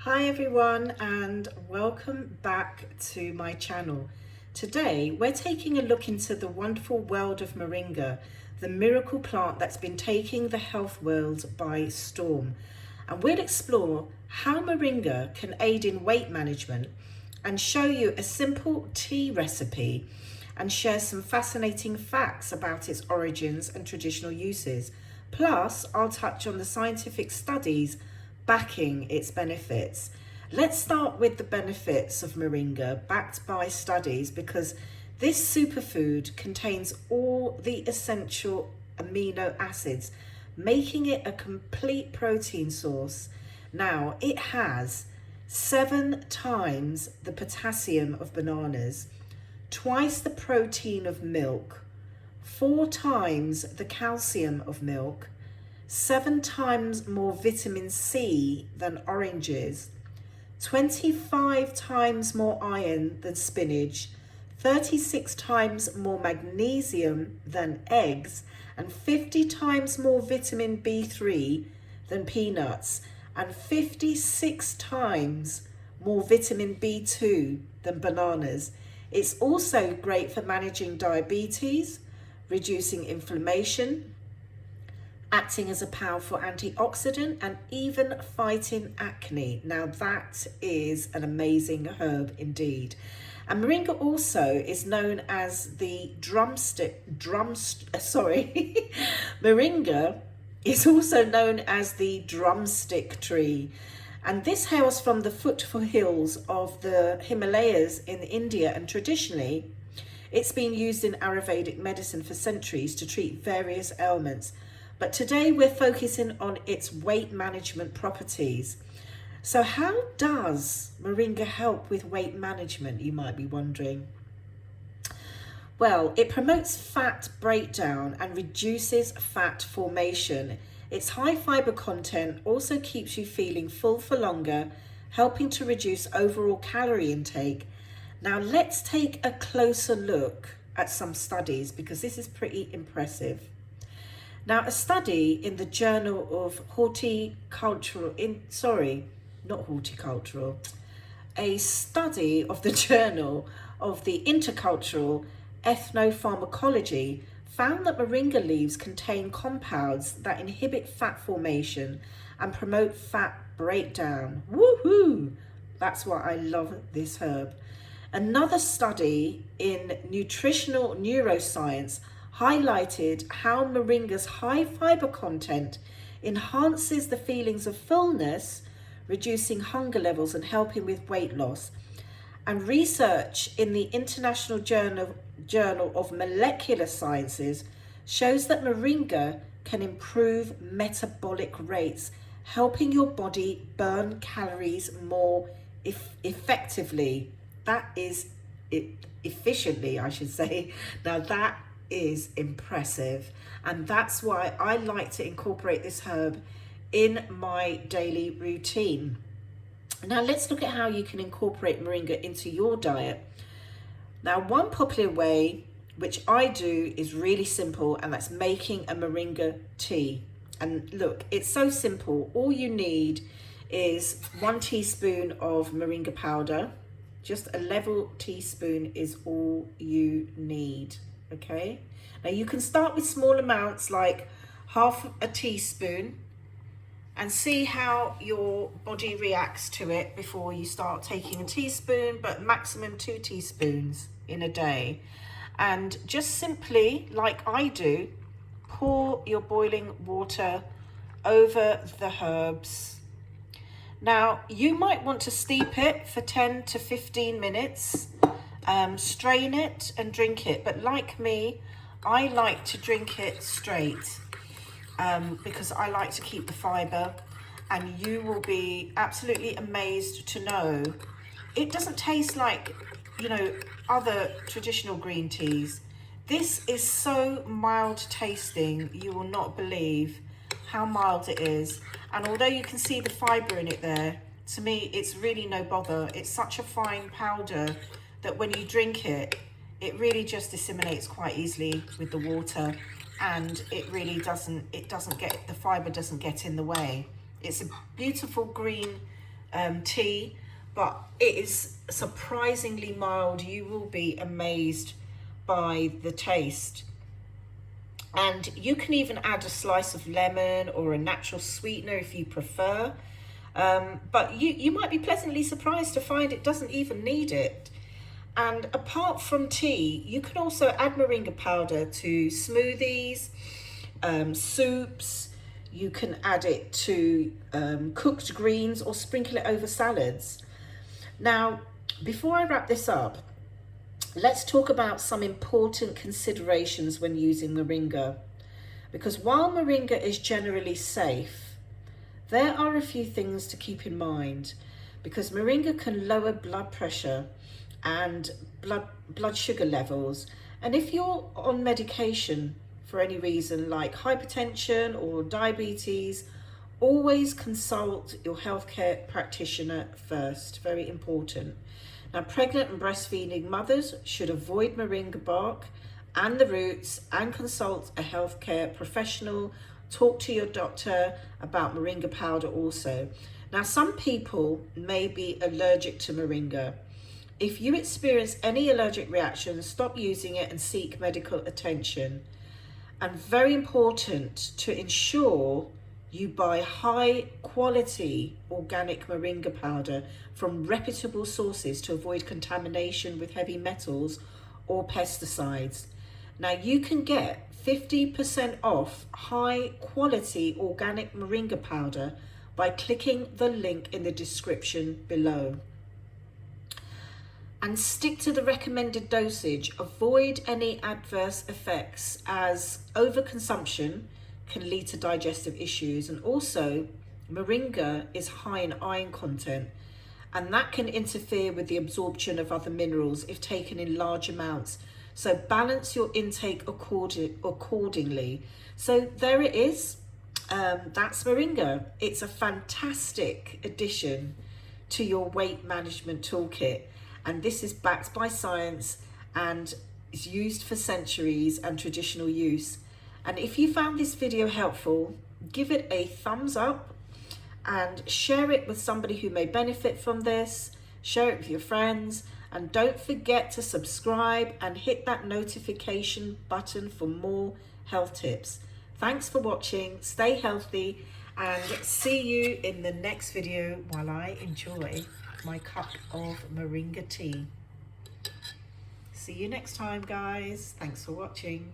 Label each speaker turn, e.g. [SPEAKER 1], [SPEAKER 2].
[SPEAKER 1] Hi everyone, and welcome back to my channel. Today we're taking a look into the wonderful world of Moringa, the miracle plant that's been taking the health world by storm. And we'll explore how Moringa can aid in weight management and show you a simple tea recipe and share some fascinating facts about its origins and traditional uses. Plus, I'll touch on the scientific studies backing its benefits. Let's start with the benefits of Moringa, backed by studies, because this superfood contains all the essential amino acids, making it a complete protein source. Now, it has 7 times the potassium of bananas, twice the protein of milk, 4 times the calcium of milk, 7 times more vitamin C than oranges, 25 times more iron than spinach, 36 times more magnesium than eggs, and 50 times more vitamin B3 than peanuts, and 56 times more vitamin B2 than bananas. It's also great for managing diabetes, reducing inflammation, acting as a powerful antioxidant, and even fighting acne. Now that is an amazing herb indeed. And Moringa also is known as the Moringa is also known as the drumstick tree. And this hails from the foothills of the Himalayas in India, and traditionally it's been used in Ayurvedic medicine for centuries to treat various ailments. But today we're focusing on its weight management properties. So how does Moringa help with weight management, you might be wondering? Well, it promotes fat breakdown and reduces fat formation. Its high fibre content also keeps you feeling full for longer, helping to reduce overall calorie intake. Now let's take a closer look at some studies, because this is pretty impressive. Now, a study in the Journal of a study of the Journal of the Intercultural Ethnopharmacology found that Moringa leaves contain compounds that inhibit fat formation and promote fat breakdown. Woohoo! That's why I love this herb. Another study in Nutritional Neuroscience highlighted how Moringa's high fibre content enhances the feelings of fullness, reducing hunger levels and helping with weight loss. And research in the International Journal of Molecular Sciences shows that Moringa can improve metabolic rates, helping your body burn calories more effectively. That is efficiently, I should say. Now that is impressive, and that's why I like to incorporate this herb in my daily routine. Now let's look at how you can incorporate Moringa into your diet. Now, one popular way, which I do, is really simple, and that's making a Moringa tea. And look, it's so simple. All you need is 1 teaspoon of Moringa powder. Just a level teaspoon is all you need. Okay, now you can start with small amounts like half a teaspoon and see how your body reacts to it before you start taking a teaspoon, but maximum 2 teaspoons in a day. And just simply, like I do, pour your boiling water over the herbs. Now you might want to steep it for 10 to 15 minutes. Strain it and drink it, but like me, I like to drink it straight because I like to keep the fibre, and you will be absolutely amazed to know it doesn't taste like, other traditional green teas. This is so mild tasting, you will not believe how mild it is. And although you can see the fibre in it there, to me it's really no bother. It's such a fine powder that when you drink it, it really just disseminates quite easily with the water, and it really doesn't get, the fibre doesn't get in the way. It's a beautiful green tea, but it is surprisingly mild. You will be amazed by the taste. And you can even add a slice of lemon or a natural sweetener if you prefer. But you might be pleasantly surprised to find it doesn't even need it. And apart from tea, you can also add moringa powder to smoothies, soups. You can add it to cooked greens or sprinkle it over salads. Now, before I wrap this up, let's talk about some important considerations when using moringa. Because while moringa is generally safe, there are a few things to keep in mind, because moringa can lower blood pressure and blood sugar levels. And if you're on medication for any reason like hypertension or diabetes, always consult your healthcare practitioner first. Very important. Now, pregnant and breastfeeding mothers should avoid moringa bark and the roots and consult a healthcare professional. Talk to your doctor about moringa powder also. Now, some people may be allergic to moringa. If you experience any allergic reactions, stop using it and seek medical attention. And very important to ensure you buy high quality organic moringa powder from reputable sources to avoid contamination with heavy metals or pesticides. Now, you can get 50% off high quality organic moringa powder by clicking the link in the description below. And stick to the recommended dosage. Avoid any adverse effects, as overconsumption can lead to digestive issues. And also, moringa is high in iron content, and that can interfere with the absorption of other minerals if taken in large amounts. So balance your intake accordingly. So there it is. That's moringa. It's a fantastic addition to your weight management toolkit. And this is backed by science and is used for centuries and traditional use. And if you found this video helpful, give it a thumbs up and share it with somebody who may benefit from this. Share it with your friends, and don't forget to subscribe and hit that notification button for more health tips. Thanks for watching. Stay healthy, and see you in the next video while I enjoy my cup of moringa tea. See you next time, guys. Thanks for watching.